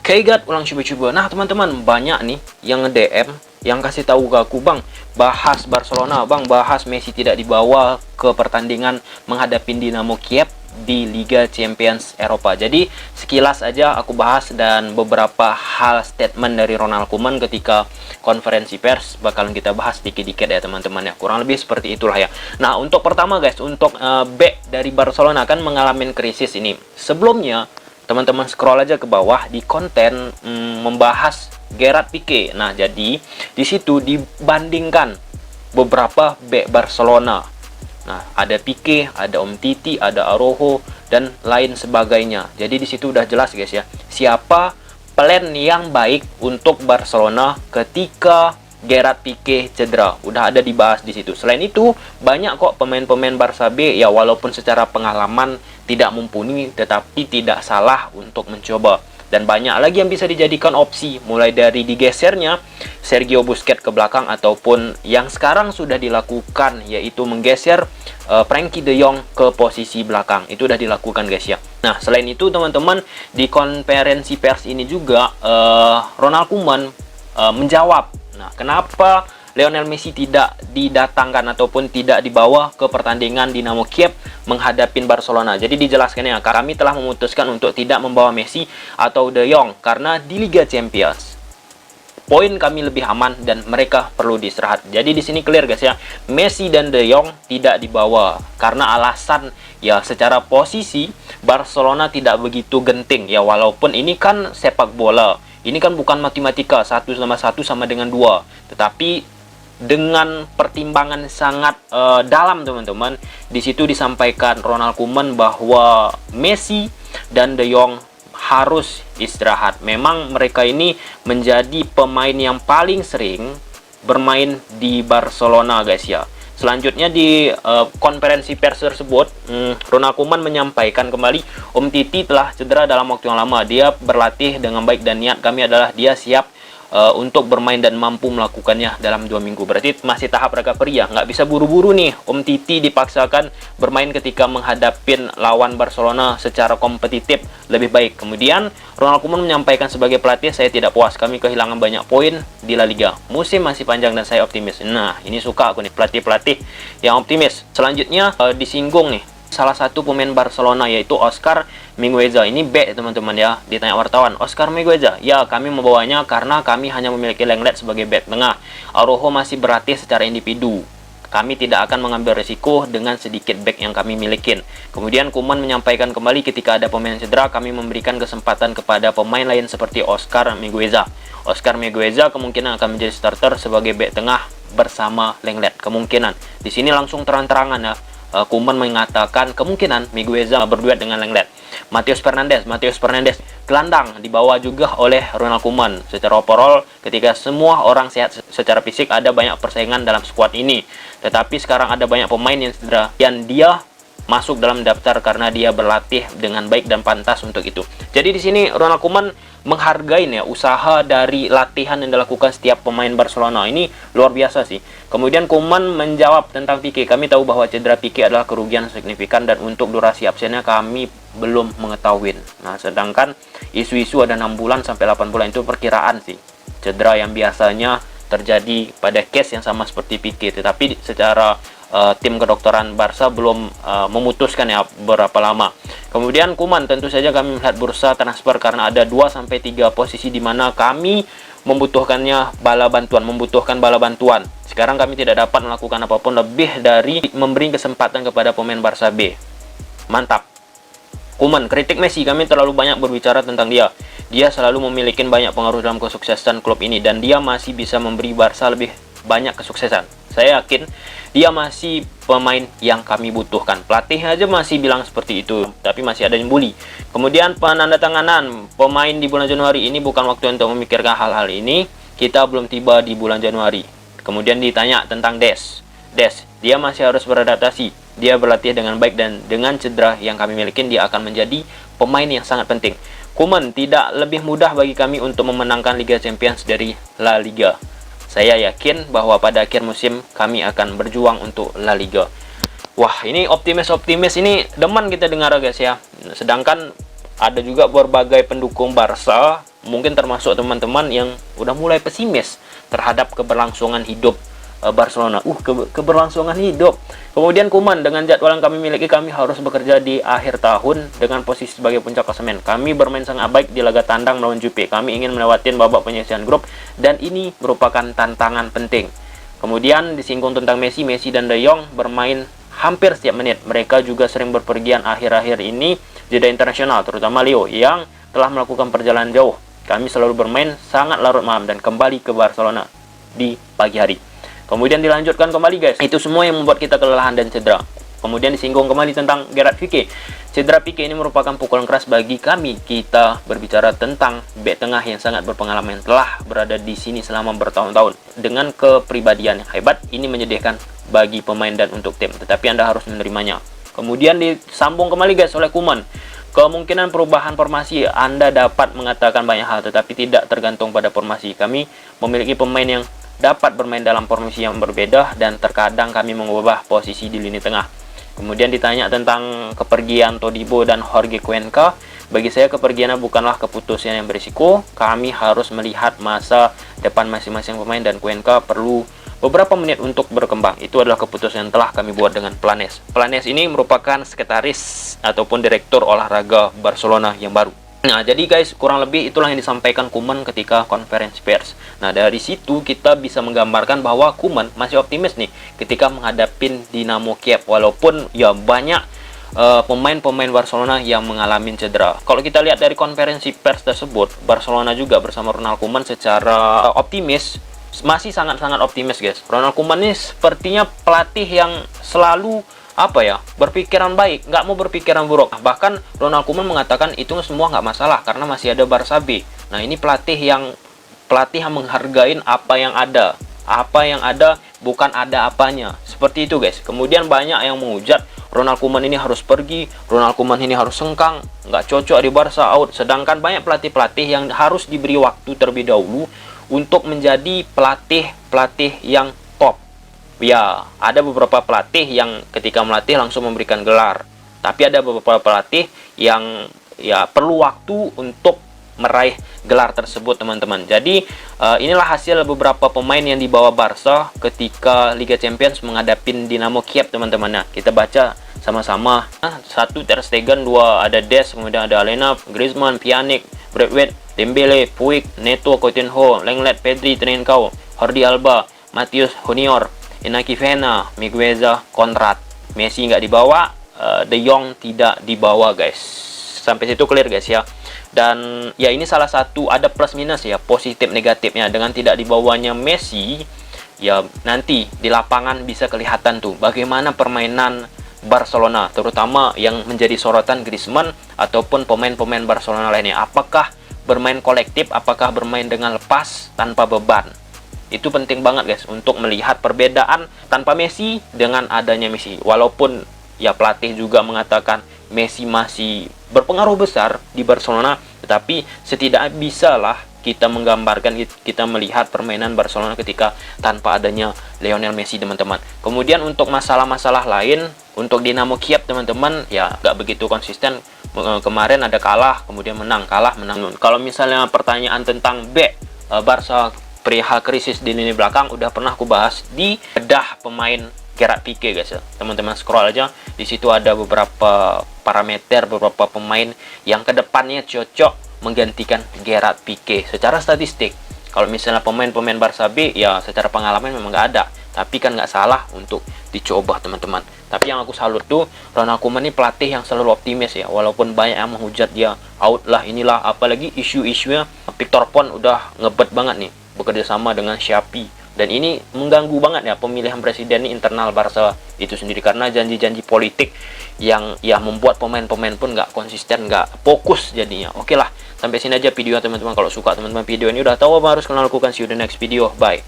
Kaigat ulang coba-coba. Nah teman-teman, banyak nih yang nge-DM yang kasih tahu ke aku, bang, bahas Barcelona, bang, bahas Messi tidak dibawa ke pertandingan menghadapi Dinamo Kiev di Liga Champions Eropa. Jadi sekilas aja aku bahas, dan beberapa hal statement dari Ronald Koeman ketika konferensi pers bakalan kita bahas dikit-dikit ya teman-teman ya. Kurang lebih seperti itulah ya. Nah untuk pertama guys, untuk back dari Barcelona kan mengalami krisis ini. Sebelumnya teman-teman scroll aja ke bawah di konten membahas Gerard Pique. Nah, jadi di situ dibandingkan beberapa bek Barcelona. Nah, ada Pique, ada Umtiti, ada Araujo dan lain sebagainya. Jadi di situ udah jelas guys ya, siapa plan yang baik untuk Barcelona ketika Gerard Pique cedera. Udah ada dibahas di situ. Selain itu, banyak kok pemain-pemain Barca B ya, walaupun secara pengalaman tidak mumpuni, tetapi tidak salah untuk mencoba. Dan banyak lagi yang bisa dijadikan opsi, mulai dari digesernya Sergio Busquets ke belakang, ataupun yang sekarang sudah dilakukan, yaitu menggeser Frenkie de Jong ke posisi belakang. Itu udah dilakukan guys ya. Nah, selain itu teman-teman, di konferensi pers ini juga Ronald Koeman menjawab, nah, kenapa Lionel Messi tidak didatangkan ataupun tidak dibawa ke pertandingan Dinamo Kiev menghadapi Barcelona. Jadi dijelaskannya, kami telah memutuskan untuk tidak membawa Messi atau De Jong karena di Liga Champions poin kami lebih aman dan mereka perlu diistirahat. Jadi di sini clear guys ya, Messi dan De Jong tidak dibawa karena alasan ya secara posisi Barcelona tidak begitu genting ya, walaupun ini kan sepak bola. Ini kan bukan matematika, 1 sama 1 sama dengan 2. Tetapi dengan pertimbangan sangat dalam teman-teman, di situ disampaikan Ronald Koeman bahwa Messi dan De Jong harus istirahat. Memang mereka ini menjadi pemain yang paling sering bermain di Barcelona guys ya. Selanjutnya di konferensi pers tersebut, Ronald Koeman menyampaikan kembali, Umtiti telah cedera dalam waktu yang lama. Dia berlatih dengan baik dan niat kami adalah dia siap untuk bermain dan mampu melakukannya dalam 2 minggu. Berarti masih tahap recovery ya, nggak bisa buru-buru nih Umtiti dipaksakan bermain ketika menghadapin lawan Barcelona secara kompetitif lebih baik. Kemudian Ronald Koeman menyampaikan, sebagai pelatih saya tidak puas, kami kehilangan banyak poin di La Liga, musim masih panjang dan saya optimis. Nah ini suka aku nih, pelatih-pelatih yang optimis. Selanjutnya disinggung nih salah satu pemain Barcelona, yaitu Oscar Mingueza. Ini back teman-teman ya. Ditanya wartawan, Oscar Mingueza, ya kami membawanya karena kami hanya memiliki Lenglet sebagai back tengah. Araujo masih berlatih secara individu, kami tidak akan mengambil risiko dengan sedikit back yang kami milikin. Kemudian Koeman menyampaikan kembali, ketika ada pemain cedera kami memberikan kesempatan kepada pemain lain seperti Oscar Mingueza. Oscar Mingueza kemungkinan akan menjadi starter sebagai back tengah bersama Lenglet. Kemungkinan di sini langsung terang-terangan ya, Koeman mengatakan kemungkinan Mingueza berduet dengan Lenglet. Matheus Fernandes gelandang dibawa juga oleh Ronald Koeman. Secara overall, ketika semua orang sehat secara fisik, ada banyak persaingan dalam skuad ini. Tetapi sekarang ada banyak pemain yang cedera, dan dia masuk dalam daftar karena dia berlatih dengan baik dan pantas untuk itu. Jadi di sini Ronald Koeman menghargai ya usaha dari latihan yang dilakukan setiap pemain Barcelona. Ini luar biasa sih. Kemudian Koeman menjawab tentang Pique, kami tahu bahwa cedera Pique adalah kerugian signifikan dan untuk durasi absennya kami belum mengetahui. Nah, sedangkan isu-isu ada 6 bulan sampai 8 bulan itu perkiraan sih. Cedera yang biasanya terjadi pada case yang sama seperti Pique, tetapi secara tim kedokteran Barca belum memutuskan ya berapa lama. Kemudian Koeman, tentu saja kami melihat bursa transfer karena ada 2-3 posisi di mana kami membutuhkan bala bantuan. Sekarang kami tidak dapat melakukan apapun lebih dari memberi kesempatan kepada pemain Barca B. Mantap. Koeman kritik Messi, kami terlalu banyak berbicara tentang dia. Dia selalu memiliki banyak pengaruh dalam kesuksesan klub ini dan dia masih bisa memberi Barca lebih banyak kesuksesan. Saya yakin dia masih pemain yang kami butuhkan. Pelatih aja masih bilang seperti itu, tapi masih ada yang bully. Kemudian penandatanganan pemain di bulan Januari ini bukan waktu untuk memikirkan hal-hal ini. Kita belum tiba di bulan Januari. Kemudian ditanya tentang Des, dia masih harus beradaptasi. Dia berlatih dengan baik dan dengan cedera yang kami miliki, dia akan menjadi pemain yang sangat penting. Koeman, tidak lebih mudah bagi kami untuk memenangkan Liga Champions dari La Liga. Saya yakin bahwa pada akhir musim kami akan berjuang untuk La Liga. Wah, ini optimis ini demen kita dengar guys ya. Sedangkan ada juga berbagai pendukung Barca mungkin termasuk teman-teman yang udah mulai pesimis terhadap keberlangsungan hidup Barcelona. Keberlangsungan hidup. Kemudian Koeman, dengan jadwal yang kami miliki, kami harus bekerja di akhir tahun dengan posisi sebagai puncak klasemen. Kami bermain sangat baik di laga tandang melawan Juve. Kami ingin melewati babak penyisihan grup dan ini merupakan tantangan penting. Kemudian disinggung tentang Messi dan De Jong bermain hampir setiap menit. Mereka juga sering berpergian akhir-akhir ini jeda internasional, terutama Leo yang telah melakukan perjalanan jauh. Kami selalu bermain sangat larut malam dan kembali ke Barcelona di pagi hari. Kemudian dilanjutkan kembali guys, itu semua yang membuat kita kelelahan dan cedera. Kemudian disinggung kembali tentang Gerard Pique. Cedera Pique ini merupakan pukulan keras bagi kami. Kita berbicara tentang bek tengah yang sangat berpengalaman, telah berada di sini selama bertahun-tahun. Dengan kepribadian yang hebat, ini menyedihkan bagi pemain dan untuk tim. Tetapi Anda harus menerimanya. Kemudian disambung kembali guys oleh Koeman. Kemungkinan perubahan formasi, Anda dapat mengatakan banyak hal, tetapi tidak tergantung pada formasi. Kami memiliki pemain yang dapat bermain dalam formasi yang berbeda dan terkadang kami mengubah posisi di lini tengah. Kemudian ditanya tentang kepergian Todibo dan Jorge Cuenca. Bagi saya kepergiannya bukanlah keputusan yang berisiko. Kami harus melihat masa depan masing-masing pemain dan Cuenca perlu beberapa menit untuk berkembang. Itu adalah keputusan yang telah kami buat dengan Planes. Planes ini merupakan sekretaris ataupun direktur olahraga Barcelona yang baru. Nah, jadi guys, kurang lebih itulah yang disampaikan Koeman ketika konferensi pers. Nah, dari situ kita bisa menggambarkan bahwa Koeman masih optimis nih ketika menghadapi Dinamo Kiev, walaupun ya banyak pemain-pemain Barcelona yang mengalami cedera. Kalau kita lihat dari konferensi pers tersebut, Barcelona juga bersama Ronald Koeman secara optimis, masih sangat-sangat optimis guys. Ronald Koeman ini sepertinya pelatih yang selalu berpikiran baik, nggak mau berpikiran buruk. Bahkan Ronald Koeman mengatakan itu semua nggak masalah karena masih ada Barca B. Nah, ini pelatih yang menghargai apa yang ada bukan ada apanya, seperti itu guys. Kemudian banyak yang menghujat Ronald Koeman ini harus pergi, Ronald Koeman ini harus sengkang, nggak cocok di Barca, out. Sedangkan banyak pelatih-pelatih yang harus diberi waktu terlebih dahulu untuk menjadi pelatih yang top. Ya, ada beberapa pelatih yang ketika melatih langsung memberikan gelar. Tapi ada beberapa pelatih yang ya perlu waktu untuk meraih gelar tersebut, teman-teman. Jadi, inilah hasil beberapa pemain yang dibawa Barca ketika Liga Champions menghadapi Dinamo Kiev, teman-teman. Nah, kita baca sama-sama. 1 Ter Stegen, 2 ada Des, kemudian ada Alena, Griezmann, Pjanic, Braithwaite, Dembele, Puig, Neto, Coutinho, Lenglet, Pedri, Trincao, Jordi Alba, Matheus Junior, Inaki Vena, Migueza, Konrad. Messi nggak dibawa, De Jong tidak dibawa guys. Sampai situ clear guys ya. Dan ya ini salah satu, ada plus minus ya, positif negatifnya. Dengan tidak dibawanya Messi, ya nanti di lapangan bisa kelihatan tuh bagaimana permainan Barcelona, terutama yang menjadi sorotan Griezmann ataupun pemain-pemain Barcelona lainnya. Apakah bermain kolektif, apakah bermain dengan lepas tanpa beban? Itu penting banget guys untuk melihat perbedaan tanpa Messi dengan adanya Messi. Walaupun ya pelatih juga mengatakan Messi masih berpengaruh besar di Barcelona, tetapi setidaknya bisalah kita menggambarkan, kita melihat permainan Barcelona ketika tanpa adanya Lionel Messi, teman-teman. Kemudian untuk masalah-masalah lain, untuk Dinamo Kiev, teman-teman, ya nggak begitu konsisten. Kemarin ada kalah, kemudian menang, kalah, menang. Kalau misalnya pertanyaan tentang Barca perihal krisis di lini belakang, udah pernah aku bahas di bedah pemain Gerard Pique guys ya. Teman-teman scroll aja, di situ ada beberapa parameter, beberapa pemain yang kedepannya cocok menggantikan Gerard Pique secara statistik. Kalau misalnya pemain-pemain Barca B, ya secara pengalaman memang nggak ada, tapi kan nggak salah untuk dicoba, teman-teman. Tapi yang aku salut tuh Ronald Koeman ini pelatih yang selalu optimis ya, walaupun banyak yang menghujat dia out lah inilah, apalagi isu-isunya Victor Pon udah ngebet banget nih bekerja sama dengan Xavi, dan ini mengganggu banget ya pemilihan presiden ini internal Barca itu sendiri, karena janji-janji politik yang ya membuat pemain-pemain pun nggak konsisten, nggak fokus jadinya. Oke lah, sampai sini aja video teman-teman. Kalau suka teman-teman video ini, udah tahu apa harus kalian lakukan. See you the next video, bye.